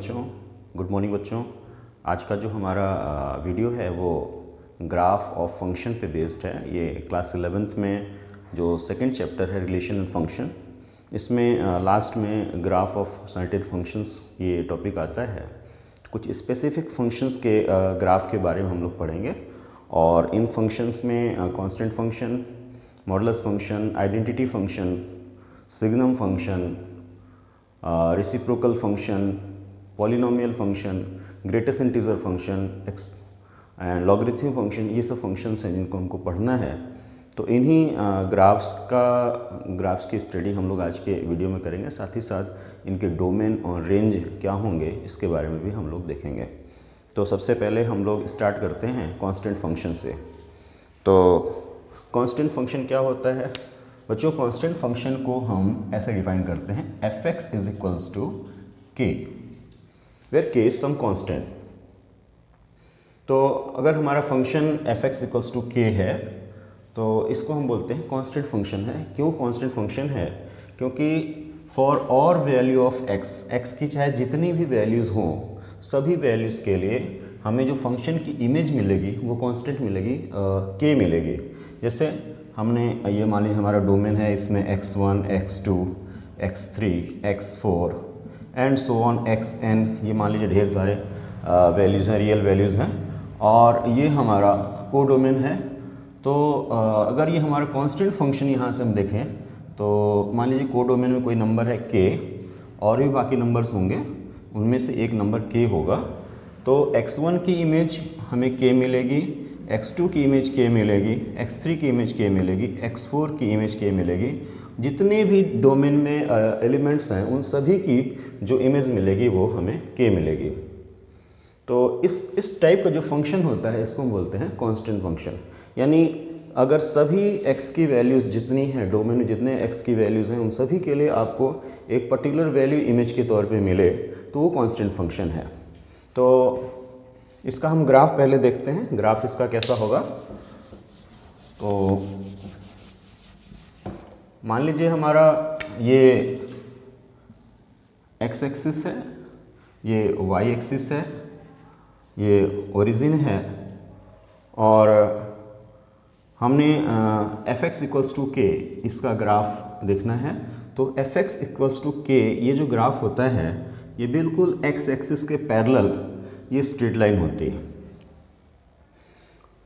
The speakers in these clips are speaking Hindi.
बच्चों, गुड मॉर्निंग बच्चों। आज का जो हमारा वीडियो है वो ग्राफ ऑफ फंक्शन पे बेस्ड है। ये क्लास 11th में जो सेकंड चैप्टर है रिलेशन एंड फंक्शन, इसमें लास्ट में ग्राफ ऑफ साइंटिफिक फंक्शंस ये टॉपिक आता है। कुछ स्पेसिफिक फंक्शंस के ग्राफ के बारे में हम लोग पढ़ेंगे और इन फंक्शंस में constant function, modulus function, identity function, signum function, reciprocal function, polynomial function, greatest integer function and logarithmic function, ये सब फंक्शंस हैं जिनको हमको पढ़ना है। तो इन्हीं ग्राफ्स की स्टडी हम लोग आज के वीडियो में करेंगे। साथ ही साथ इनके डोमेन और रेंज क्या होंगे इसके बारे में भी हम लोग देखेंगे। तो सबसे पहले हम लोग स्टार्ट करते हैं कांस्टेंट फंक्शन से। तो कांस्टेंट फंक्शन क्या होता है बच्चों? कांस्टेंट फंक्शन को हम ऐसे डिफाइन करते हैं, f(x) = k, where k is some constant. तो अगर हमारा फंक्शन f(x) = k है तो इसको हम बोलते हैं कांस्टेंट फंक्शन है। क्यों कांस्टेंट फंक्शन है? क्योंकि फॉर और वैल्यू ऑफ x की चाहे जितनी भी वैल्यूज़ हों, सभी वैल्यूज़ के लिए हमें जो फंक्शन की इमेज मिलेगी वो कांस्टेंट मिलेगी, k मिलेगी। जैसे हमने ये मान लीजिए हमारा डोमेन है, इसमें x1, x2, x3, x4 and so on xn, ये मान लीजिए ढेर सारे वैल्यूज़ हैं, रियल वैल्यूज़ हैं, और ये हमारा को डोमेन है। तो अगर ये हमारा कांस्टेंट फंक्शन यहाँ से हम देखें तो मान लीजिए को डोमेन में कोई नंबर है k और भी बाकी नंबर्स होंगे, उनमें से एक नंबर k होगा। तो x1 की इमेज हमें k मिलेगी, x2 की इमेज k मिलेगी, x3 की इमेज k मिलेगी, x4 की इमेज k मिलेगी। जितने भी डोमेन में एलिमेंट्स हैं उन सभी की जो इमेज मिलेगी वो हमें k मिलेगी। तो इस टाइप का जो फंक्शन होता है इसको हम बोलते हैं कांस्टेंट फंक्शन। यानी अगर सभी x की वैल्यूज़ जितनी हैं, डोमेन में जितने x की वैल्यूज़ हैं, उन सभी के लिए आपको एक पर्टिकुलर वैल्यू इमेज के तौर पे मिले तो वो कांस्टेंट फंक्शन है। तो इसका हम ग्राफ पहले देखते हैं, ग्राफ इसका कैसा होगा। तो मान लीजिए हमारा ये x एक्सिस है, ये y एक्सिस है, ये ओरिजिन है, और हमने f(x) = k इसका ग्राफ देखना है। तो f(x) = k ये जो ग्राफ होता है ये बिल्कुल x एक्सिस के पैरेलल ये स्ट्रेट लाइन होती है,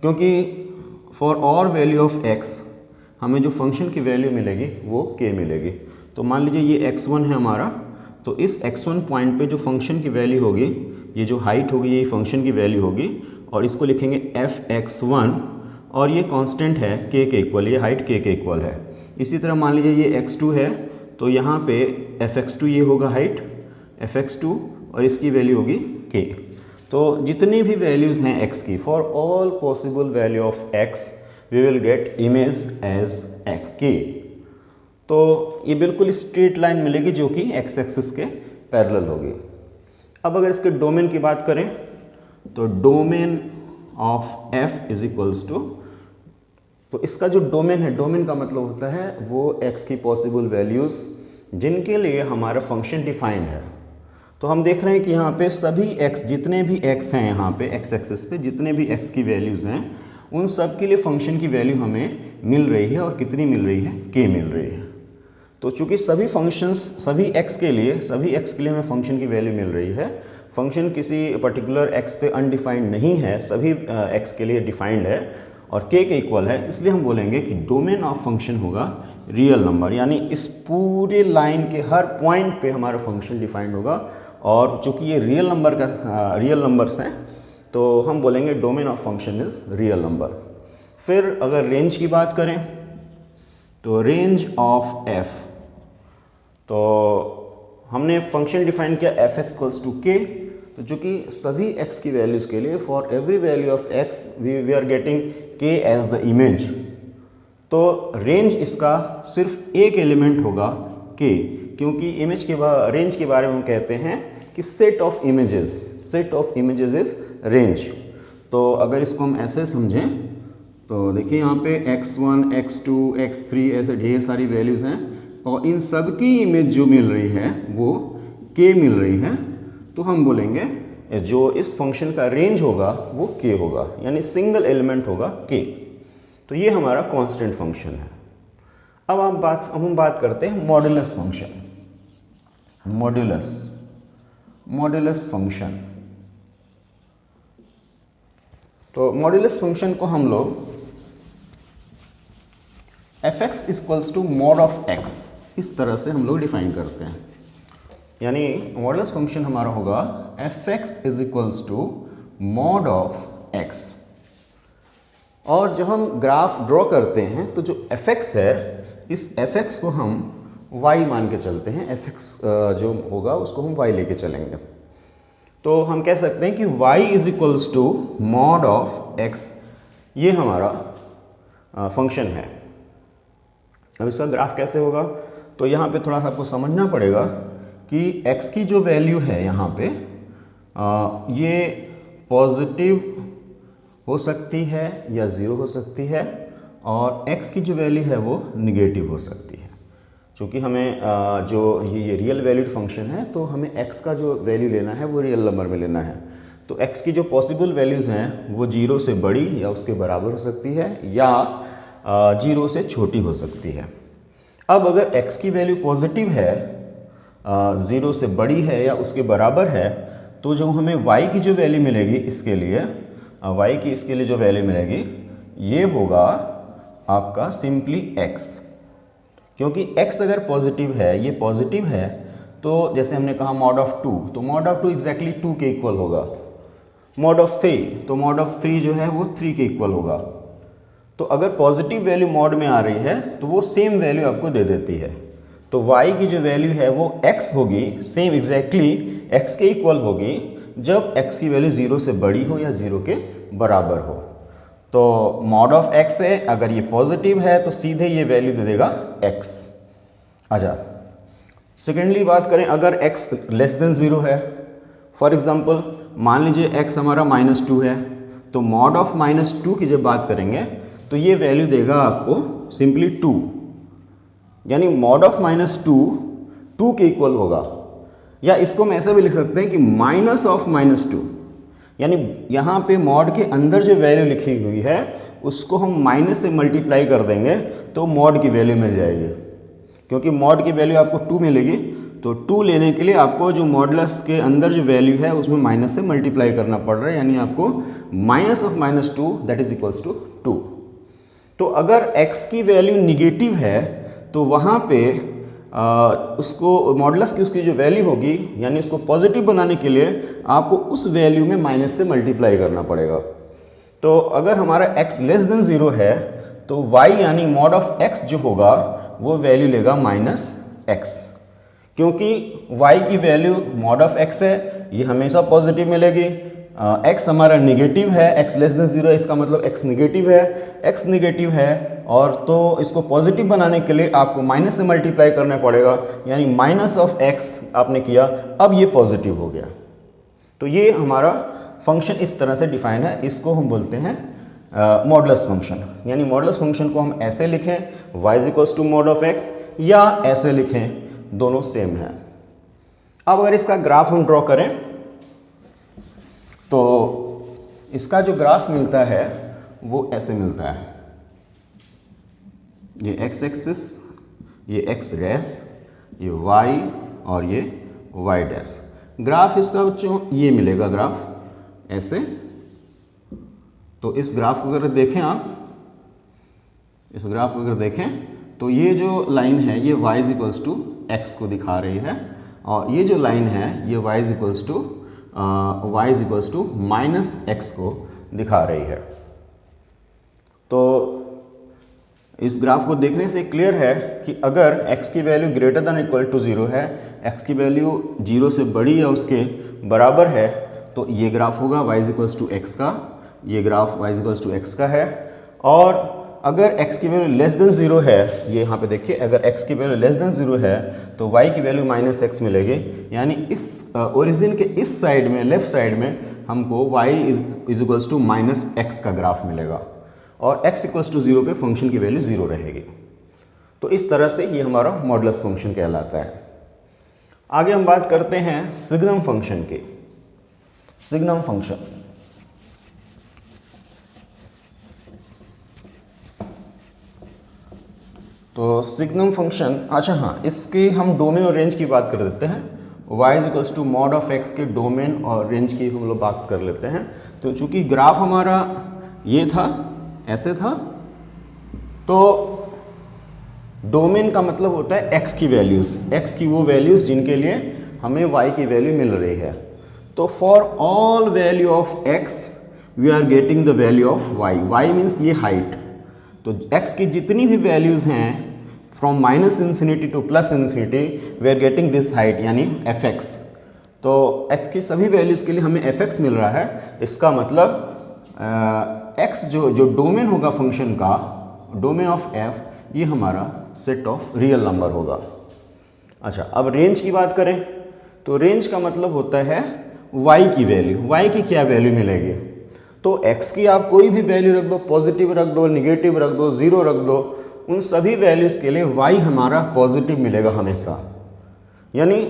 क्योंकि फॉर और वैल्यू ऑफ x हमें जो फंक्शन की वैल्यू मिलेगी वो k मिलेगी। तो मान लीजिए ये x1 है हमारा, तो इस x1 पॉइंट पे जो फंक्शन की वैल्यू होगी, ये जो हाइट होगी ये फंक्शन की वैल्यू होगी, और इसको लिखेंगे f(x1), और ये कांस्टेंट है k के इक्वल, ये हाइट k के इक्वल है। इसी तरह मान लीजिए ये x2 है, तो यहाँ पे f(x2) ये होगा हाइट f(x2), और इसकी वैल्यू होगी k। तो जितनी भी वैल्यूज़ हैं x की, for all possible value of x we will get image as k। तो ये बिल्कुल स्ट्रेट लाइन मिलेगी जो कि x एक्सिस के पैरेलल होगी। अब अगर इसके डोमेन की बात करें तो डोमेन ऑफ f तो इसका जो डोमेन है, डोमेन का मतलब होता है वो x की पॉसिबल वैल्यूज़ जिनके लिए हमारा फंक्शन डिफाइंड है। तो हम देख रहे हैं कि यहाँ पे सभी x, जितने भी x हैं यहाँ पे x एक्सिस पे जितने भी x की वैल्यूज़ हैं उन सब के लिए फंक्शन की वैल्यू हमें मिल रही है, और कितनी मिल रही है? k मिल रही है। तो चूँकि सभी फंक्शंस सभी x के लिए हमें फंक्शन की वैल्यू मिल रही है, फंक्शन किसी पर्टिकुलर x पे अनडिफाइंड नहीं है, सभी x के लिए डिफाइंड है और k के इक्वल है, इसलिए हम बोलेंगे कि डोमेन ऑफ फंक्शन होगा रियल नंबर। यानी इस पूरे लाइन के हर पॉइंट पे हमारा फंक्शन डिफाइंड होगा, और चूँकि ये रियल नंबर्स हैं तो हम बोलेंगे domain of function is real number. फिर अगर रेंज की बात करें तो रेंज ऑफ f, तो हमने फंक्शन डिफाइन किया f(x) = k। तो चूँकि सभी x की वैल्यूज़ के लिए for every value of x we are getting k as the image, तो रेंज इसका सिर्फ एक एलिमेंट होगा k, क्योंकि रेंज के बारे में हम कहते हैं कि set of images is range. तो अगर इसको हम ऐसे समझें तो देखिए यहाँ पे x1, x2, x3 ऐसे ढेर सारी वैल्यूज़ हैं, और इन सब की इमेज जो मिल रही है वो k मिल रही है। तो हम बोलेंगे जो इस फंक्शन का रेंज होगा वो k होगा, यानी सिंगल एलिमेंट होगा k। तो ये हमारा कांस्टेंट फंक्शन है। अब हम बात करते हैं मॉड्यूलस फंक्शन। मॉड्यूलस फंक्शन, तो मॉड्यूलस फंक्शन को हम लोग f(x) equals to mod of x इस तरह से हम लोग डिफाइन करते हैं। यानी मॉड्यूलस फंक्शन हमारा होगा f(x) is equals to mod of x। और जब हम ग्राफ ड्रॉ करते हैं तो जो f(x) है, इस f(x) को हम y मान के चलते हैं। f(x) जो होगा उसको हम y लेके चलेंगे। तो हम कह सकते हैं कि y is equals to mod of x, ये हमारा फंक्शन है। अब इसका ग्राफ कैसे होगा, तो यहाँ पे थोड़ा सा आपको समझना पड़ेगा कि x की जो वैल्यू है यहाँ पे ये पॉजिटिव हो सकती है या ज़ीरो हो सकती है, और x की जो वैल्यू है वो निगेटिव हो सकती है। क्योंकि हमें जो ये रियल वैल्यूड फंक्शन है, तो हमें x का जो वैल्यू लेना है वो रियल नंबर में लेना है। तो x की जो पॉसिबल वैल्यूज़ हैं वो 0 से बड़ी या उसके बराबर हो सकती है, या 0 से छोटी हो सकती है। अब अगर x की वैल्यू पॉजिटिव है, 0 से बड़ी है या उसके बराबर है, तो जो हमें y की जो वैल्यू मिलेगी इसके लिए जो वैल्यू मिलेगी ये होगा आपका सिंपली x। क्योंकि x अगर पॉजिटिव है, ये पॉजिटिव है, तो जैसे हमने कहा मॉड ऑफ 2, तो मॉड ऑफ 2 एग्जैक्टली 2 के इक्वल होगा। मॉड ऑफ 3, तो मॉड ऑफ 3 जो है वो 3 के इक्वल होगा। तो अगर पॉजिटिव वैल्यू मॉड में आ रही है तो वो सेम वैल्यू आपको दे देती है। तो y की जो वैल्यू है वो x होगी, सेम एग्जैक्टली x के इक्वल होगी जब x की वैल्यू 0 से बड़ी हो या 0 के बराबर हो। तो मॉड ऑफ x है, अगर ये पॉजिटिव है तो सीधे ये वैल्यू दे देगा x। अच्छा, सेकेंडली बात करें, अगर x लेस देन 0 है, फॉर एग्जांपल मान लीजिए x हमारा -2 है, तो मॉड ऑफ -2 की जब बात करेंगे तो ये वैल्यू देगा आपको सिंपली 2, यानी मॉड ऑफ -2 के इक्वल होगा। या इसको हम ऐसा भी लिख सकते हैं कि माइनस ऑफ -2, यानी यहाँ पे मॉड के अंदर जो वैल्यू लिखी हुई है उसको हम माइनस से मल्टीप्लाई कर देंगे तो मॉड की वैल्यू मिल जाएगी। क्योंकि मॉड की वैल्यू आपको 2 मिलेगी, तो 2 लेने के लिए आपको जो मॉडुलस के अंदर जो वैल्यू है उसमें माइनस से मल्टीप्लाई करना पड़ रहा है, यानी आपको minus of -2 that is equals to 2। तो अगर x की वैल्यू निगेटिव है तो वहाँ पे उसको मॉडुलस की उसकी जो वैल्यू होगी, यानी उसको पॉजिटिव बनाने के लिए आपको उस वैल्यू में माइनस से मल्टीप्लाई करना पड़ेगा। तो अगर हमारा x लेस देन 0 है तो y यानी मॉड ऑफ x जो होगा वो वैल्यू लेगा -x। क्योंकि y की वैल्यू मॉड ऑफ x है, ये हमेशा पॉजिटिव मिलेगी। x हमारा निगेटिव है, x लेस देन 0 है, इसका मतलब x निगेटिव है। x निगेटिव है और तो इसको पॉजिटिव बनाने के लिए आपको माइनस से मल्टीप्लाई करना पड़ेगा, यानी माइनस ऑफ x आपने किया, अब ये पॉजिटिव हो गया। तो ये हमारा फंक्शन इस तरह से डिफाइन है, इसको हम बोलते हैं मॉडुलस फंक्शन। यानी मॉडुलस फंक्शन को हम ऐसे लिखें y is equals to mod of x, या ऐसे लिखें, दोनों सेम है। अब अगर इसका ग्राफ हम ड्रॉ करें तो इसका जो ग्राफ मिलता है वो ऐसे मिलता है, ये x एक्सिस, ये x डैश, ये y और ये y डैश। ग्राफ इसका बच्चों ये मिलेगा ग्राफ ऐसे। तो इस ग्राफ को अगर देखें आप, इस ग्राफ को अगर देखें तो ये जो लाइन है ये y is equals to x को दिखा रही है, और ये जो लाइन है ये y is equals to -x को दिखा रही है। तो इस ग्राफ को देखने से क्लियर है कि अगर x की value greater than equal to 0 है, x की वैल्यू 0 से बड़ी या उसके बराबर है, तो ये ग्राफ होगा y is equals to x का, ये graph y is equals to x का है। और अगर x की वैल्यू लेस देन 0 है, ये यहाँ पे देखिए, अगर x की वैल्यू लेस देन 0 है तो y की वैल्यू -x मिलेगी, यानी इस ओरिजिन के इस साइड में, लेफ्ट साइड में हमको y is equals to -x का ग्राफ मिलेगा, और x इक्वल्स टू 0 पे फंक्शन की वैल्यू 0 रहेगी। तो इस तरह से ये हमारा मॉडुलस फंक्शन कहलाता है। आगे हम बात करते हैं सिग्नम फंक्शन की। सिग्नम फंक्शन, तो सिग्नम फंक्शन, अच्छा हाँ, इसकी हम डोमेन और रेंज की बात कर देते हैं। y is equals to mod of x के डोमेन और रेंज की हम लोग बात कर लेते हैं। तो चूंकि ग्राफ हमारा ये था, ऐसे था, तो डोमेन का मतलब होता है x की वैल्यूज़, x की वो वैल्यूज़ जिनके लिए हमें y की वैल्यू मिल रही है। तो for all value of x we are getting the value of y। y means ये हाइट, तो x की जितनी भी वैल्यूज़ हैं from minus infinity to plus infinity we are getting this height यानी fx। तो x की सभी वैल्यूज़ के लिए हमें fx मिल रहा है। इसका मतलब x जो डोमेन होगा फंक्शन का, डोमेन ऑफ f, ये हमारा सेट ऑफ रियल नंबर होगा। अच्छा, अब रेंज की बात करें तो रेंज का मतलब होता है y की वैल्यू। y की क्या वैल्यू मिलेगी? तो x की आप कोई भी वैल्यू रख दो, पॉजिटिव रख दो, निगेटिव रख दो, ज़ीरो रख दो, उन सभी वैल्यूज़ के लिए y हमारा पॉजिटिव मिलेगा हमेशा। यानी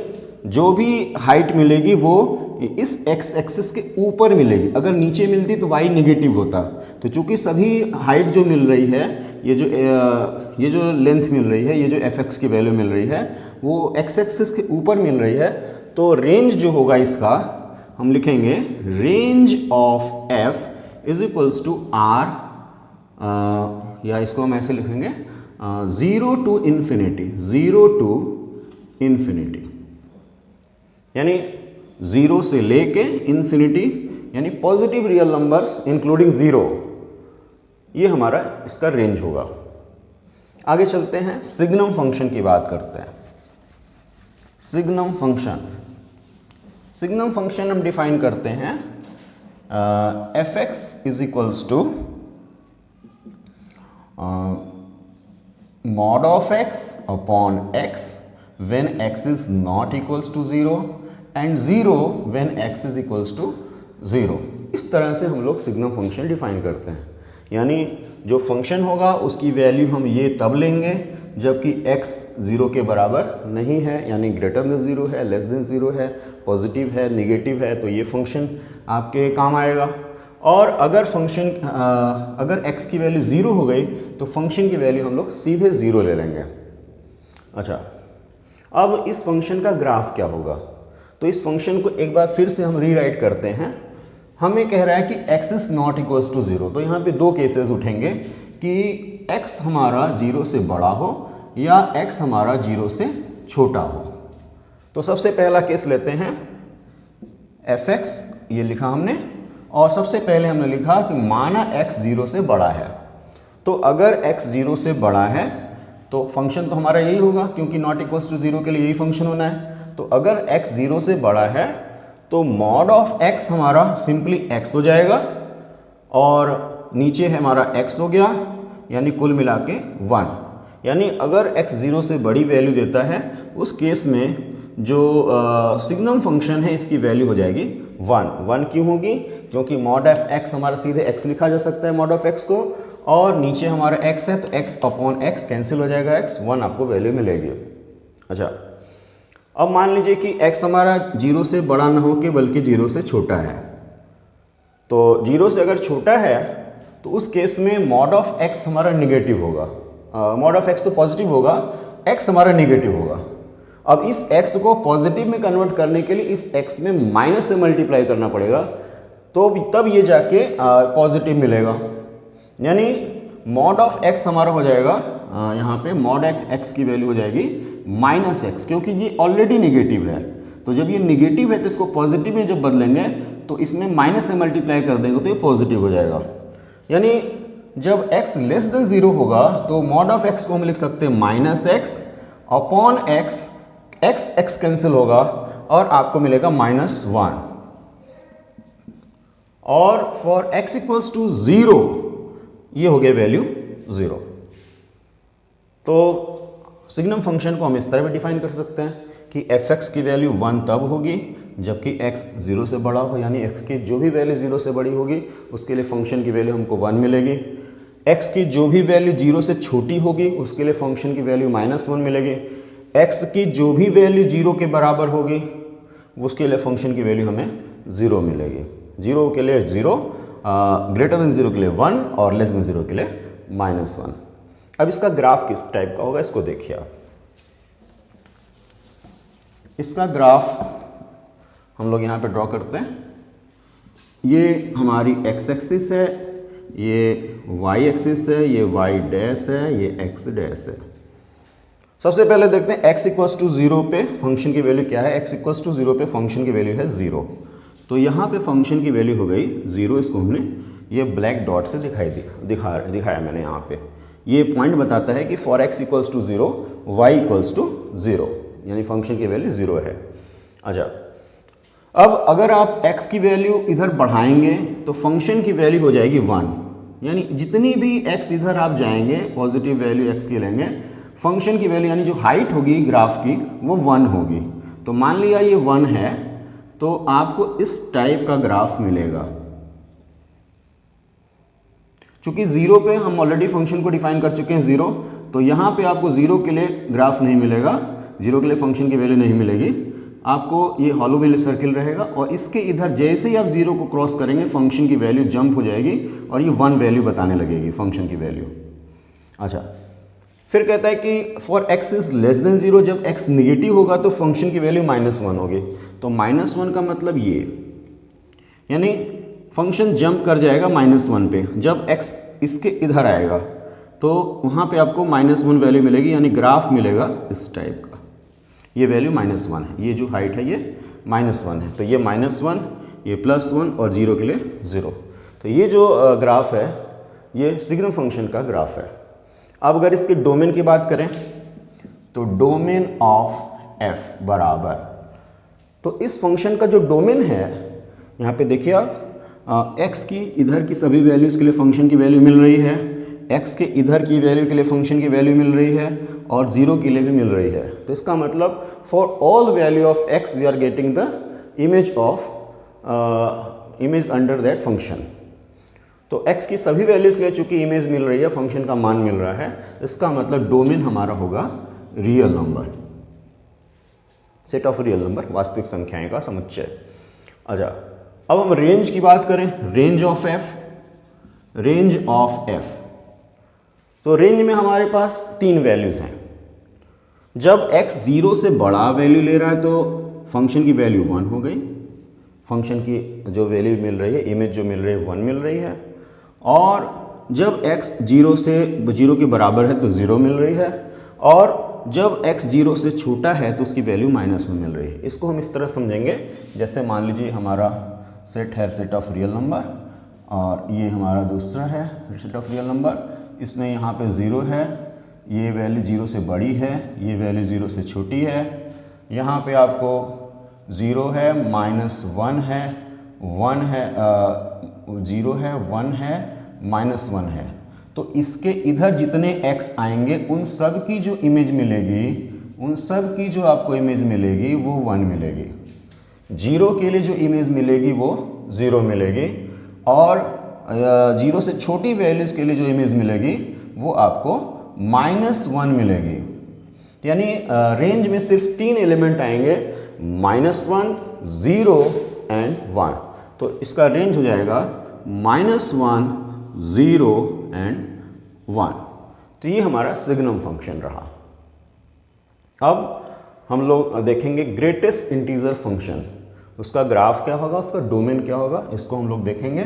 जो भी हाइट मिलेगी वो इस x एक्सिस के ऊपर मिलेगी। अगर नीचे मिलती तो y निगेटिव होता। तो चूंकि सभी हाइट जो मिल रही है, ये जो लेंथ मिल रही है, ये जो fx की वैल्यू मिल रही है, वो x एक्सिस के ऊपर मिल रही है। तो रेंज जो होगा इसका, हम लिखेंगे range of f is equals to r, या इसको हम ऐसे लिखेंगे 0 टू इन्फिनिटी, 0 टू इन्फिनिटी, यानी 0 से लेके इन्फिनिटी, यानी पॉजिटिव रियल नंबर्स इंक्लूडिंग 0, ये हमारा इसका रेंज होगा। आगे चलते हैं, सिग्नम फंक्शन की बात करते हैं। सिग्नम फंक्शन, सिग्नम फंक्शन हम डिफाइन करते हैं fx is equals to mod of x upon x when x is not equals to 0 and 0 when x is equals to 0। इस तरह से हम लोग सिग्नम फंक्शन डिफाइन करते हैं। यानी जो फंक्शन होगा उसकी वैल्यू हम ये तब लेंगे जबकि x 0 के बराबर नहीं है, यानी ग्रेटर देन 0 है, लेस देन 0 है, पॉजिटिव है, निगेटिव है, तो ये फंक्शन आपके काम आएगा। और अगर फंक्शन अगर x की वैल्यू 0 हो गई तो फंक्शन की वैल्यू हम लोग सीधे 0 ले लेंगे। अच्छा, अब इस फंक्शन का ग्राफ क्या होगा? तो इस फंक्शन को एक बार फिर से हम रीराइट करते हैं। हमें कह रहा है कि x is not equals to 0। तो यहाँ पे दो केसेस उठेंगे कि x हमारा 0 से बड़ा हो या x हमारा 0 से छोटा हो। तो सबसे पहला केस लेते हैं, fx ये लिखा हमने, और सबसे पहले हमने लिखा कि माना x 0 से बड़ा है। तो अगर x 0 से बड़ा है तो फंक्शन तो हमारा यही होगा, क्योंकि नॉट इक्वल्स टू 0 के लिए यही फंक्शन होना है। तो अगर x 0 से बड़ा है तो मॉड ऑफ x हमारा सिंपली x हो जाएगा, और नीचे है हमारा x हो गया, यानी कुल मिला के 1। यानी अगर x 0 से बड़ी वैल्यू देता है उस केस में जो सिग्नम फंक्शन है इसकी वैल्यू हो जाएगी 1। क्यों होगी? क्योंकि मॉड ऑफ x हमारा सीधे x लिखा जा सकता है मॉड ऑफ x को, और नीचे हमारा x है तो x अपॉन x कैंसिल हो जाएगा, x 1 आपको वैल्यू मिलेगी। अच्छा, अब मान लीजिए कि x हमारा 0 से बड़ा ना हो के बल्कि 0 से छोटा है। तो 0 से अगर छोटा है तो उस केस में मॉड ऑफ x हमारा निगेटिव होगा। मॉड ऑफ x तो पॉजिटिव होगा, x हमारा निगेटिव होगा। अब इस x को पॉजिटिव में कन्वर्ट करने के लिए इस x में माइनस से मल्टीप्लाई करना पड़ेगा, तो तब ये जाके पॉजिटिव मिलेगा। यानी मॉड ऑफ x हमारा हो जाएगा, यहाँ पे मॉड x की वैल्यू हो जाएगी -x, क्योंकि ये ऑलरेडी निगेटिव है। तो जब ये निगेटिव है तो इसको पॉजिटिव में जब बदलेंगे तो इसमें माइनस से मल्टीप्लाई कर देंगे तो ये पॉजिटिव हो जाएगा। यानी जब x लेस देन 0 होगा तो मॉड ऑफ x को हम लिख सकते हैं -x upon x, x cancel होगा और आपको मिलेगा -1। और फॉर x इक्वल्स टू 0 ये हो गया वैल्यू 0। तो सिग्नम फंक्शन को हम इस तरह भी डिफाइन कर सकते हैं कि fx की वैल्यू 1 तब होगी जबकि x 0 से बड़ा हो, यानी x की जो भी वैल्यू 0 से बड़ी होगी उसके लिए फंक्शन की वैल्यू हमको 1 मिलेगी। x की जो भी वैल्यू 0 से छोटी होगी उसके लिए फंक्शन की वैल्यू -1 मिलेगी। x की जो भी वैल्यू 0 के बराबर होगी उसके लिए फंक्शन की वैल्यू हमें 0 मिलेगी। 0 के लिए 0, ग्रेटर देन 0 के लिए 1 और लेस देन 0 के लिए -1। अब इसका ग्राफ किस टाइप का होगा इसको देखिए आप। इसका ग्राफ हम लोग यहाँ पे ड्रॉ करते हैं। ये हमारी x एक्सिस है, ये y एक्सिस है, ये y डैश है, ये x डैश है। सबसे पहले देखते हैं x इक्वल्स टू 0 पे फंक्शन की वैल्यू क्या है। x इक्वल्स टू 0 पे फंक्शन की वैल्यू है 0। तो यहाँ पे फंक्शन की वैल्यू हो गई 0। इसको हमने ये ब्लैक डॉट से दिखाया मैंने यहाँ पे। ये पॉइंट बताता है कि for x equals to 0 y equals to 0, यानी फंक्शन की वैल्यू 0 है। अच्छा, अब अगर आप x की वैल्यू इधर बढ़ाएंगे तो फंक्शन की वैल्यू हो जाएगी 1, यानी जितनी भी x इधर आप जाएंगे पॉजिटिव वैल्यू x की लेंगे, फंक्शन की वैल्यू यानी जो हाइट होगी ग्राफ की वो 1 होगी। तो मान लिया ये 1 है तो आपको इस टाइप का ग्राफ मिलेगा। चूंकि 0 पे हम ऑलरेडी फंक्शन को डिफाइन कर चुके हैं 0, तो यहाँ पे आपको 0 के लिए ग्राफ नहीं मिलेगा, 0 के लिए फंक्शन की वैल्यू नहीं मिलेगी। आपको ये हॉलो वाली सर्किल रहेगा और इसके इधर जैसे ही आप 0 को क्रॉस करेंगे फंक्शन की वैल्यू जंप हो जाएगी और ये 1 वैल्यू बताने लगेगी फंक्शन की वैल्यू। अच्छा, फिर कहता है कि for x is less than 0, जब x निगेटिव होगा तो फंक्शन की वैल्यू -1 होगी। तो -1 का मतलब ये, यानी फंक्शन जंप कर जाएगा -1 पे। जब x इसके इधर आएगा तो वहाँ पे आपको -1 वैल्यू मिलेगी, यानी ग्राफ मिलेगा इस टाइप का। ये वैल्यू -1 है, ये जो हाइट है ये -1 है। तो ये -1, ये +1 और 0 के लिए 0। तो ये जो ग्राफ है ये सिग्नम फंक्शन का ग्राफ है। अब अगर इसके डोमेन की बात करें तो डोमेन ऑफ f बराबर, तो इस फंक्शन का जो डोमेन है यहाँ पे देखिए आप, x की इधर की सभी वैल्यूज़ के लिए फंक्शन की वैल्यू मिल रही है, x के इधर की वैल्यू के लिए फंक्शन की वैल्यू मिल रही है और 0 के लिए भी मिल रही है। तो इसका मतलब for all value of x we are getting the image under that function. तो x की सभी वैल्यूज़ के लिए चूंकि इमेज मिल रही है, फंक्शन का मान मिल रहा है, इसका मतलब डोमेन हमारा होगा real number, set of real number, वास्तविक संख्याएं का समुच्चय। अच्छा, अब हम रेंज की बात करें, रेंज ऑफ f। तो रेंज में हमारे पास 3 वैल्यूज़ हैं। जब x 0 से बड़ा वैल्यू ले रहा है तो फंक्शन की वैल्यू 1 हो गई, फंक्शन की जो वैल्यू मिल रही है, इमेज जो मिल रही है 1 मिल रही है। और जब x 0 के बराबर है तो 0 मिल रही है, और जब x 0 से छोटा है तो उसकी वैल्यू -1 मिल रही है। इसको हम इस तरह समझेंगे, जैसे मान लीजिए हमारा सेट है सेट ऑफ रियल नंबर और ये हमारा दूसरा है सेट ऑफ रियल नंबर। इसमें यहाँ पे 0 है, ये वैल्यू 0 से बड़ी है, ये वैल्यू 0 से छोटी है। यहाँ पे आपको 0 है, -1 है, 1 है, 0 है, 1 है, -1 है। तो इसके इधर जितने x आएंगे उन सब की जो इमेज मिलेगी, उन सब की जो आपको इमेज मिलेगी वो 1 मिलेगी। 0 के लिए जो इमेज मिलेगी वो 0 मिलेगी, और 0 से छोटी वैल्यूज़ के लिए जो इमेज मिलेगी वो आपको -1 मिलेगी। यानी रेंज में सिर्फ 3 एलिमेंट आएंगे, -1, 0 एंड 1। तो इसका रेंज हो जाएगा -1, 0 एंड 1। तो ये हमारा सिग्नम फंक्शन रहा। अब हम लोग देखेंगे ग्रेटेस्ट इंटीजर फंक्शन, उसका ग्राफ क्या होगा, उसका डोमेन क्या होगा, इसको हम लोग देखेंगे।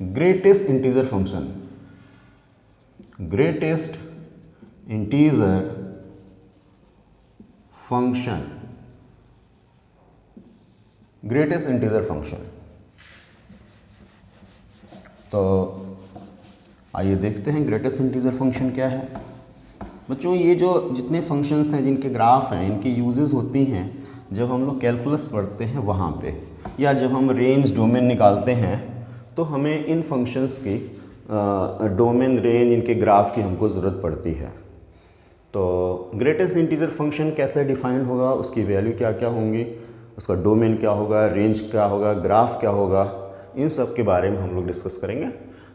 Greatest integer function, greatest integer function, greatest integer function. तो आइए देखते हैं ग्रेटेस्ट इंटीजर फंक्शन क्या है। बच्चों, ये जो जितने फंक्शंस हैं जिनके ग्राफ हैं, इनकी यूजेस होती हैं जब हम लोग कैलकुलस पढ़ते हैं वहाँ पे, या जब हम रेंज डोमेन निकालते हैं तो हमें इन फंक्शंस की डोमेन, रेंज, इनके ग्राफ की हमको ज़रूरत पड़ती है। तो ग्रेटेस्ट इंटीजर फंक्शन कैसे डिफाइन होगा, उसकी वैल्यू क्या क्या होंगी, उसका डोमेन क्या होगा, रेंज क्या होगा, ग्राफ क्या होगा, इन सब के बारे में हम लोग डिस्कस करेंगे।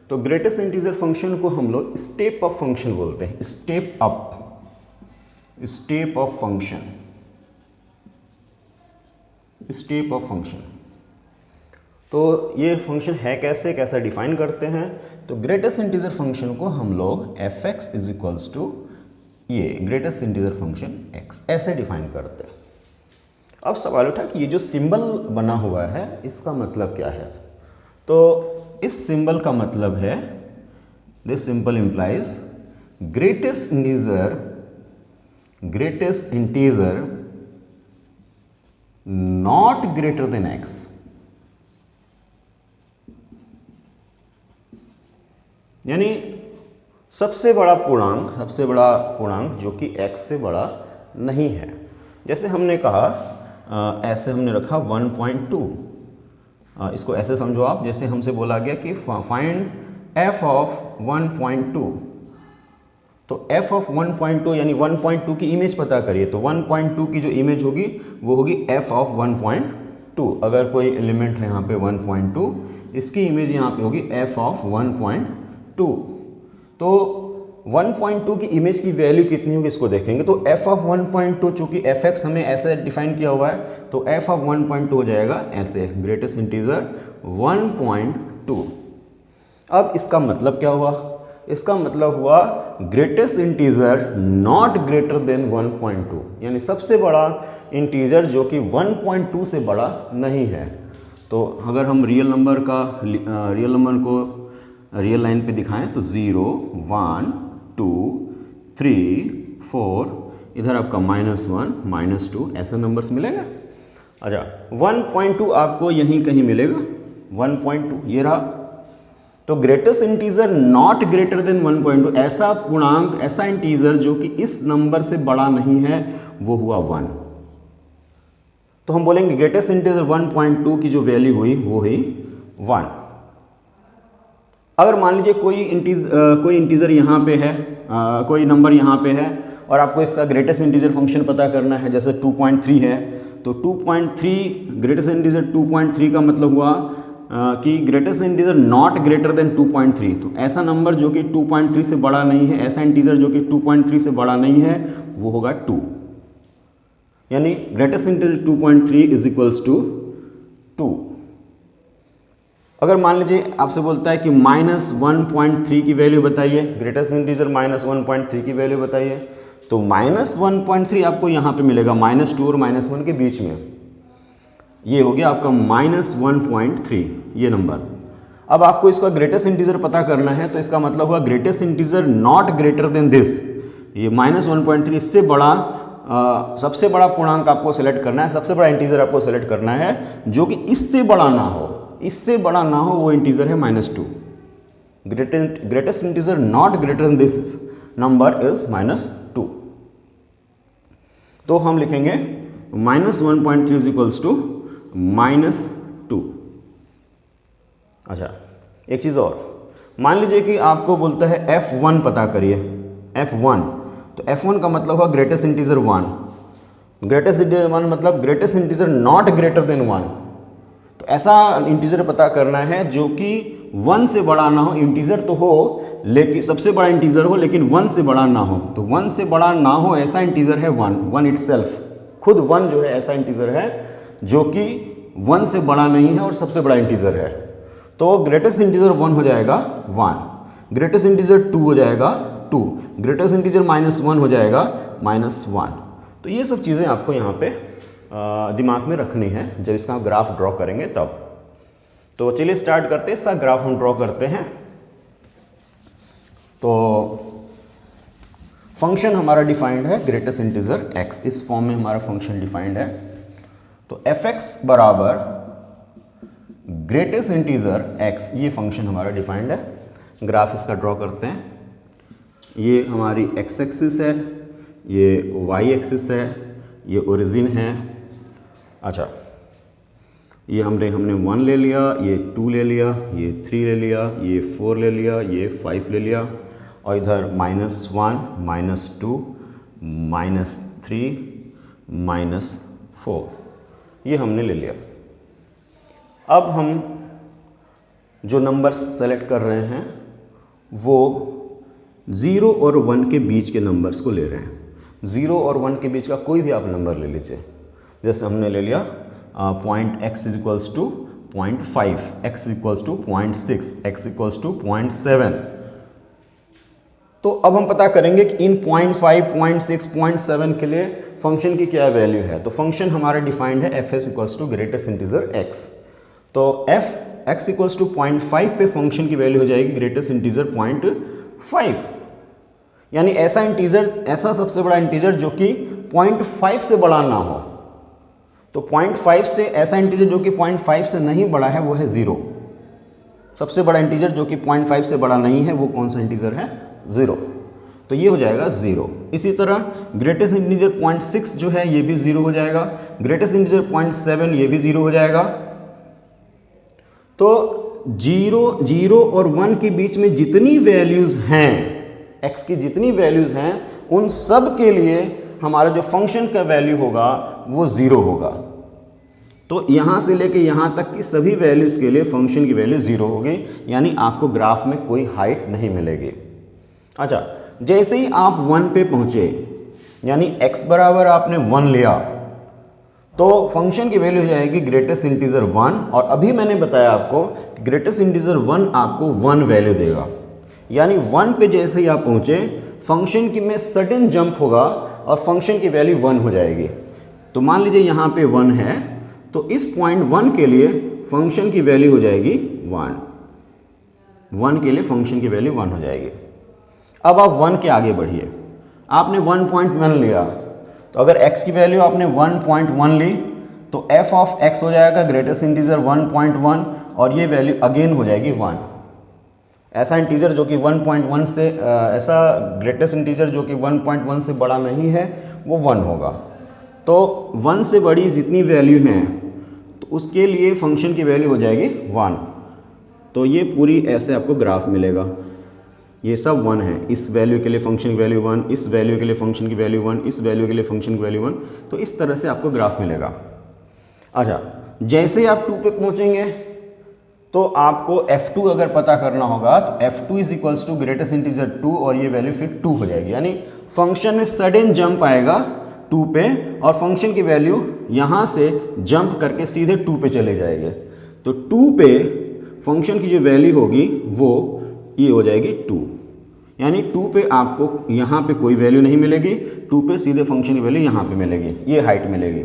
तो ग्रेटेस्ट इंटीजर फंक्शन को हम लोग स्टेप अप फंक्शन बोलते हैं, step up. Step of function, step of function. तो ये फंक्शन है कैसे, कैसा डिफाइन करते हैं? तो ग्रेटेस्ट इंटीजर फंक्शन को हम लोग f x is equals to ये ग्रेटेस्ट इंटीजर फंक्शन एक्स ऐसे डिफाइन करते हैं। अब सवाल उठा कि ये जो सिंबल बना हुआ है इसका मतलब क्या है? तो इस सिंबल का मतलब है, this symbol implies greatest integer not greater than x. यानी सबसे बड़ा पूर्णांक जो कि x से बड़ा नहीं है। जैसे हमने कहा ऐसे हमने रखा 1.2, इसको ऐसे समझो आप, जैसे हमसे बोला गया कि फाइंड f ऑफ 1.2, तो f ऑफ 1.2 यानी 1.2 की इमेज पता करिए। तो 1.2 की जो इमेज होगी वो होगी f ऑफ 1.2। अगर कोई एलिमेंट है यहाँ पे 1.2, इसकी इमेज यहाँ पे होगी f ऑफ 1.2। तो 1.2 की इमेज की वैल्यू कितनी होगी इसको देखेंगे। तो f ऑफ 1.2 चूंकि fx हमें ऐसे डिफाइन किया हुआ है, तो f ऑफ 1.2 हो जाएगा ऐसे, ग्रेटेस्ट इंटीजर 1.2। अब इसका मतलब क्या हुआ? इसका मतलब हुआ greatest integer not greater than 1.2, यानी सबसे बड़ा इंटीजर जो कि 1.2 से बड़ा नहीं है। तो अगर हम रियल नंबर को रियल लाइन पे दिखाएं तो 0, 1, 2, 3, 4, इधर आपका -1, -2 ऐसे नंबर्स मिलेंगे। अच्छा, 1.2 आपको यहीं कहीं मिलेगा, 1.2 ये रहा। तो greatest integer not greater than 1.2, ऐसा पूर्णांक, ऐसा इंटीजर जो कि इस नंबर से बड़ा नहीं है, वो हुआ 1। तो हम बोलेंगे ग्रेटेस्ट इंटीजर 1.2 की जो वैल्यू हुई वो हुई 1। अगर मान लीजिए कोई इंटीजर यहाँ पे है, कोई नंबर यहाँ पे है और आपको इसका ग्रेटेस्ट इंटीजर फंक्शन पता करना है, जैसे 2.3 है, तो 2.3 ग्रेटेस्ट इंटीजर 2.3 का मतलब हुआ कि greatest integer not greater than 2.3। तो ऐसा नंबर जो कि 2.3 से बड़ा नहीं है, ऐसा इंटीजर जो कि 2.3 से बड़ा नहीं है, वो होगा 2। यानी greatest integer 2.3 is equals to 2। अगर मान लीजिए आपसे बोलता है कि -1.3 की वैल्यू बताइए, ग्रेटेस्ट इंटीजर -1.3 की वैल्यू बताइए, तो -1.3 आपको यहाँ पे मिलेगा -2 और -1 के बीच में, ये हो गया आपका -1.3 ये नंबर। अब आपको इसका ग्रेटेस्ट इंटीजर पता करना है, तो इसका मतलब हुआ greatest integer not greater than this, ये -1.3 इससे बड़ा सबसे बड़ा पूर्णांक आपको सेलेक्ट करना है, सबसे बड़ा इंटीजर आपको सेलेक्ट करना है जो कि इससे बड़ा ना हो, इससे बड़ा ना हो, वो इंटीजर है -2। Greatest integer not greater than this number is -2। तो हम लिखेंगे -1.3 इज इक्वल्स टू -2। अच्छा, एक चीज़ और, मान लीजिए कि आपको बोलता है f1 पता करिए, f1, तो f1 का मतलब हुआ ग्रेटेस्ट इंटीजर 1, ग्रेटेस्ट इंटीजर 1 मतलब greatest integer not greater than 1। तो ऐसा इंटीजर पता करना है जो कि 1 से बड़ा ना हो, इंटीजर तो हो लेकिन सबसे बड़ा इंटीजर हो लेकिन 1 से बड़ा ना हो। तो 1 से बड़ा ना हो ऐसा इंटीजर है 1 इटसेल्फ, खुद 1 जो है ऐसा इंटीजर है जो कि 1 से बड़ा नहीं है और सबसे बड़ा इंटीजर है। तो ग्रेटेस्ट इंटीजर 1 हो जाएगा 1, ग्रेटेस्ट इंटीजर 2 हो जाएगा 2, ग्रेटेस्ट इंटीजर -1 हो जाएगा -1। तो ये सब चीज़ें आपको यहाँ पे दिमाग में रखनी है जब इसका ग्राफ ड्रॉ करेंगे तब। तो चलिए स्टार्ट करते हैं, इसका ग्राफ हम ड्रॉ करते हैं। तो फंक्शन हमारा डिफाइंड है ग्रेटेस्ट इंटीजर x, इस फॉर्म में हमारा फंक्शन डिफाइंड है। तो fx बराबर ग्रेटेस्ट इंटीजर x, ये फंक्शन हमारा डिफाइंड है। ग्राफ इसका ड्रॉ करते हैं। ये हमारी x एक्सिस है, ये y एक्सिस है, ये ओरिजिन है। अच्छा, ये हमने 1 ले लिया, ये 2 ले लिया, ये 3 ले लिया, ये 4 ले लिया, ये 5 ले लिया, और इधर -1, -2, -3, -4 ये हमने ले लिया। अब हम जो नंबर्स सेलेक्ट कर रहे हैं वो 0 और 1 के बीच के नंबर्स को ले रहे हैं। 0 और 1 के बीच का कोई भी आप नंबर ले लीजिए। जैसे हमने ले लिया point x is equals to 0.5, x equals to 0.6, x equals to 0.7। तो अब हम पता करेंगे कि इन 0.5, 0.6, 0.7 के लिए फंक्शन की क्या वैल्यू है। तो फंक्शन हमारा डिफाइंड है f s equals to greatest integer x। तो एफ एक्स इक्वल्स टू 0.5 पे फंक्शन की वैल्यू हो जाएगी ग्रेटेस्ट इंटीजर 0.5, यानी ऐसा इंटीजर, ऐसा सबसे बड़ा इंटीजर जो कि 0.5 से बड़ा ना हो। तो 0.5 से ऐसा इंटीजर जो कि 0.5 से नहीं बड़ा है वो है 0। सबसे बड़ा इंटीजर जो कि 0.5 से बड़ा नहीं है वो कौन सा इंटीजर है? 0। तो ये हो जाएगा 0। इसी तरह ग्रेटेस्ट इंटीजर 0.6 जो है ये भी 0 हो जाएगा। ग्रेटेस्ट इंटीजर 0.7 ये भी 0 हो जाएगा। तो 0 और 1 के बीच में जितनी वैल्यूज हैं, x की जितनी वैल्यूज हैं, उन सब के लिए हमारा जो फंक्शन का वैल्यू होगा वो 0 होगा। तो यहाँ से लेके यहाँ तक की सभी वैल्यूज के लिए फंक्शन की वैल्यू 0 होगी, यानी आपको ग्राफ में कोई हाइट नहीं मिलेगी। अच्छा, जैसे ही आप 1 पे पहुँचे, यानी x बराबर आपने 1 लिया, तो फंक्शन की वैल्यू हो जाएगी ग्रेटेस्ट इंटीजर 1। और अभी मैंने बताया आपको ग्रेटेस्ट इंटीजर 1 आपको 1 वैल्यू देगा, यानी 1 पे जैसे ही आप पहुँचे फंक्शन की में सडन जंप होगा और फंक्शन की वैल्यू 1 हो जाएगी। तो मान लीजिए यहाँ पे 1 है, तो इस पॉइंट 1 के लिए फंक्शन की वैल्यू हो जाएगी 1 के लिए फंक्शन की वैल्यू 1 हो जाएगी। अब आप 1 के आगे बढ़िए, आपने 1.1 लिया, तो अगर x की वैल्यू आपने 1.1 ली तो f ऑफ x हो जाएगा ग्रेटेस्ट इंटीजर 1.1 और ये वैल्यू अगेन हो जाएगी 1। ऐसा इंटीजर जो कि 1.1 से ऐसा ग्रेटेस्ट इंटीजर जो कि 1.1 से बड़ा नहीं है वो 1 होगा। तो 1 से बड़ी जितनी वैल्यू हैं तो उसके लिए फंक्शन की वैल्यू हो जाएगी 1। तो ये पूरी ऐसे आपको ग्राफ मिलेगा, ये सब 1 है। इस वैल्यू के लिए फंक्शन की वैल्यू 1, इस वैल्यू के लिए फंक्शन की वैल्यू 1, इस वैल्यू के लिए फंक्शन की वैल्यू 1। तो इस तरह से आपको ग्राफ मिलेगा। अच्छा, जैसे ही आप 2 पे पहुंचेंगे तो आपको f2 अगर पता करना होगा तो f2 is equals to greatest integer 2 और ये वैल्यू फिर 2 हो जाएगी, यानी फंक्शन में सडन जंप आएगा 2 पे और फंक्शन की वैल्यू यहाँ से जंप करके सीधे 2 पे चले जाएंगे। तो 2 पे फंक्शन की जो वैल्यू होगी वो ये हो जाएगी 2, यानी 2 पे आपको यहाँ पे कोई वैल्यू नहीं मिलेगी, 2 पे सीधे फंक्शन की वैल्यू यहाँ पे मिलेगी, ये हाइट मिलेगी।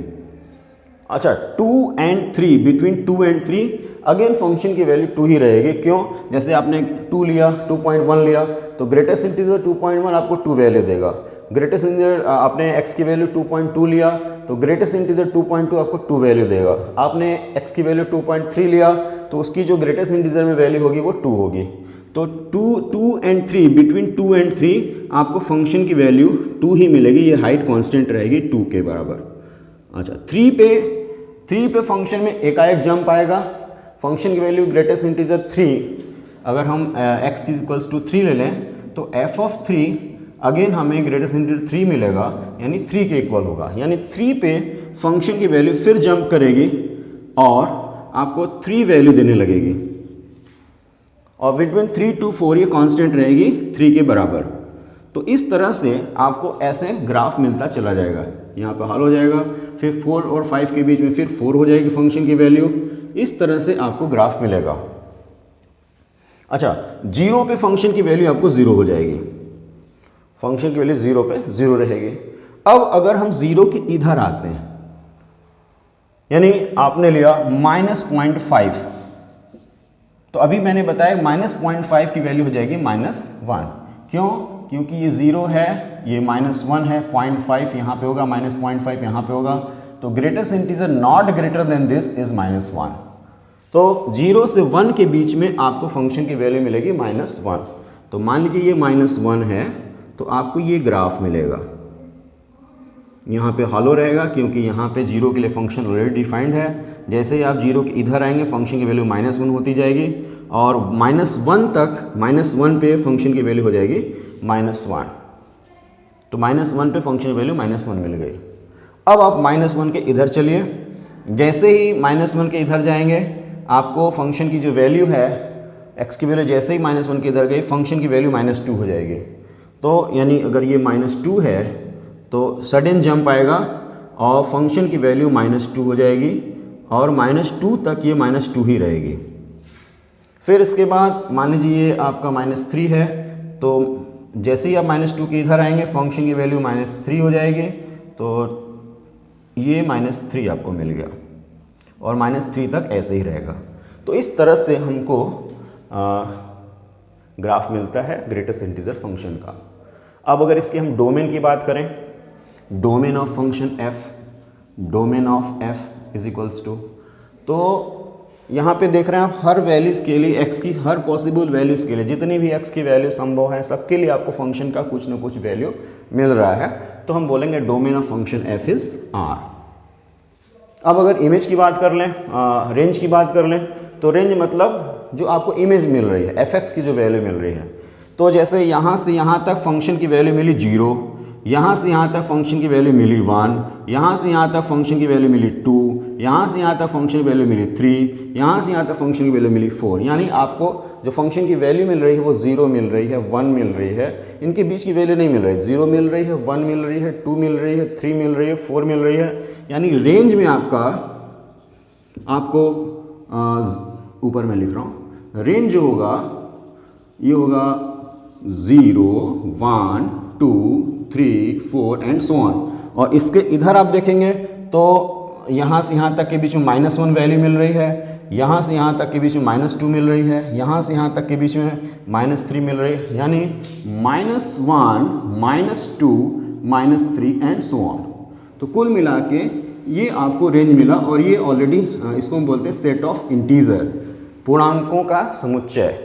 अच्छा, 2 and 3, between 2 and 3 again function की वैल्यू 2 ही रहेगी। क्यों? जैसे आपने 2 लिया, 2.1 लिया तो ग्रेटेस्ट इंटीजर 2.1 आपको 2 वैल्यू देगा। ग्रेटेस्ट इंटीजर आपने x की वैल्यू 2.2 लिया तो ग्रेटेस्ट इंटीजर 2.2 आपको 2 वैल्यू देगा। आपने x की वैल्यू 2.3 लिया तो उसकी जो ग्रेटेस्ट इंटीजर में वैल्यू होगी वो 2 होगी। तो 2 and 3, बिटवीन 2 and 3 आपको फंक्शन की वैल्यू 2 ही मिलेगी, ये हाइट कांस्टेंट रहेगी 2 के बराबर। अच्छा, 3 पे फंक्शन में एकाएक जंप आएगा, फंक्शन की वैल्यू ग्रेटेस्ट इंटीजर 3, अगर हम x की इक्वल्स टू 3 ले लें तो f ऑफ 3 अगेन हमें ग्रेटेस्ट इंटीजर 3 मिलेगा, यानी 3 के इक्वल होगा। यानी 3 पे फंक्शन की वैल्यू फिर जंप करेगी और आपको 3 वैल्यू देने लगेगी और बिटवीन 3 to 4 ये कांस्टेंट रहेगी 3 के बराबर। तो इस तरह से आपको ऐसे ग्राफ मिलता चला जाएगा, यहाँ पे हल हो जाएगा, फिर 4 और 5 के बीच में फिर 4 हो जाएगी फंक्शन की वैल्यू। इस तरह से आपको ग्राफ मिलेगा। अच्छा, 0 पे फंक्शन की वैल्यू आपको 0 हो जाएगी, फंक्शन की वैल्यू 0 पे 0 रहेगी। अब अगर हम 0 के इधर आते हैं, यानी आपने लिया -0.5, तो अभी मैंने बताया -0.5 की वैल्यू हो जाएगी -1। क्यों? क्योंकि ये 0 है, ये -1 है, 0.5 यहाँ पे होगा, -0.5 यहाँ पे होगा। तो greatest integer not greater than this is -1। तो 0 से 1 के बीच में आपको फंक्शन की वैल्यू मिलेगी -1। तो मान लीजिए ये -1 है तो आपको ये ग्राफ मिलेगा, यहाँ पे हॉलो रहेगा क्योंकि यहाँ पे 0 के लिए फंक्शन ऑलरेडी डिफाइंड है। जैसे ही आप 0 के इधर आएंगे फंक्शन की वैल्यू -1 होती जाएगी और -1 तक, -1 पे फंक्शन की वैल्यू हो जाएगी -1। तो -1 पे फंक्शन की वैल्यू -1 मिल गई। अब आप -1 के इधर चलिए, जैसे ही -1 के इधर जाएंगे आपको फंक्शन की जो वैल्यू है x की वैल्यू जैसे ही -1 के इधर गई फंक्शन की वैल्यू -2 हो जाएगी। तो यानी अगर ये -2 है तो सडन जंप आएगा और फंक्शन की वैल्यू -2 हो जाएगी और -2 तक ये -2 ही रहेगी। फिर इसके बाद मान लीजिए ये आपका -3 है, तो जैसे ही आप -2 के इधर आएंगे फंक्शन की वैल्यू -3 हो जाएगी, तो ये -3 आपको मिल गया और -3 तक ऐसे ही रहेगा। तो इस तरह से हमको ग्राफ मिलता है ग्रेटेस्ट इंटीजर फंक्शन का। अब अगर इसकी हम डोमेन की बात करें, domain of function f, domain of f is equals to, तो यहाँ पे देख रहे हैं आप हर वैल्यूज़ के लिए x की हर पॉसिबल वैल्यूज़ के लिए जितनी भी x की वैल्यू संभव है सबके लिए आपको फंक्शन का कुछ ना कुछ वैल्यू मिल रहा है, तो हम बोलेंगे domain of function f is r। अब अगर इमेज की बात कर लें, रेंज की बात कर लें, तो रेंज मतलब जो आपको इमेज मिल रही है fx की जो वैल्यू मिल रही है, तो जैसे यहाँ से यहाँ तक फंक्शन की वैल्यू मिली 0, यहाँ से यहाँ तक फंक्शन की वैल्यू मिली 1, यहाँ से यहाँ तक फंक्शन की वैल्यू मिली 2, यहाँ से यहाँ तक फंक्शन की वैल्यू मिली 3, यहाँ से यहाँ तक फंक्शन की वैल्यू मिली 4। यानी आपको जो फंक्शन की वैल्यू मिल रही है वो 0 मिल रही है, 1 मिल रही है, इनके बीच की वैल्यू नहीं मिल रही, 0 मिल रही है, 1 मिल रही है, 2 मिल रही है, 3 मिल रही है, 4 मिल रही है। यानी रेंज में आपको ऊपर मैं लिख रहा हूँ, रेंज जो होगा ये होगा 0, 1, 2, 3, 4 एंड सो ऑन। और इसके इधर आप देखेंगे तो यहाँ से यहाँ तक के बीच में -1 वैल्यू मिल रही है, यहाँ से यहाँ तक के बीच में -2 मिल रही है, यहाँ से यहाँ तक के बीच में -3 मिल रही है, यानी -1, -2, -3 एंड सो ऑन। तो कुल मिला के ये आपको रेंज मिला और ये ऑलरेडी इसको हम बोलते हैं सेट ऑफ इंटीजर, पूर्णांकों का समुच्चय,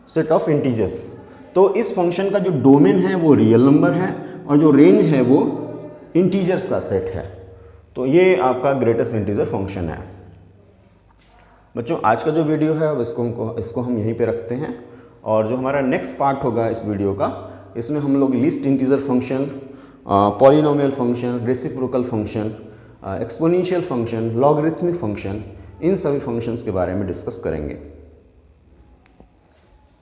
सेट ऑफ इंटीजर्स। तो इस फंक्शन का जो डोमेन है वो रियल नंबर है और जो रेंज है वो इंटीजर्स का सेट है। तो ये आपका ग्रेटेस्ट इंटीजर फंक्शन है। बच्चों आज का जो वीडियो है इसको हम यहीं पे रखते हैं, और जो हमारा नेक्स्ट पार्ट होगा इस वीडियो का, इसमें हम लोग list integer function, polynomial function, reciprocal function, exponential function, logarithmic function, इन सभी फंक्शंस के बारे में डिस्कस करेंगे।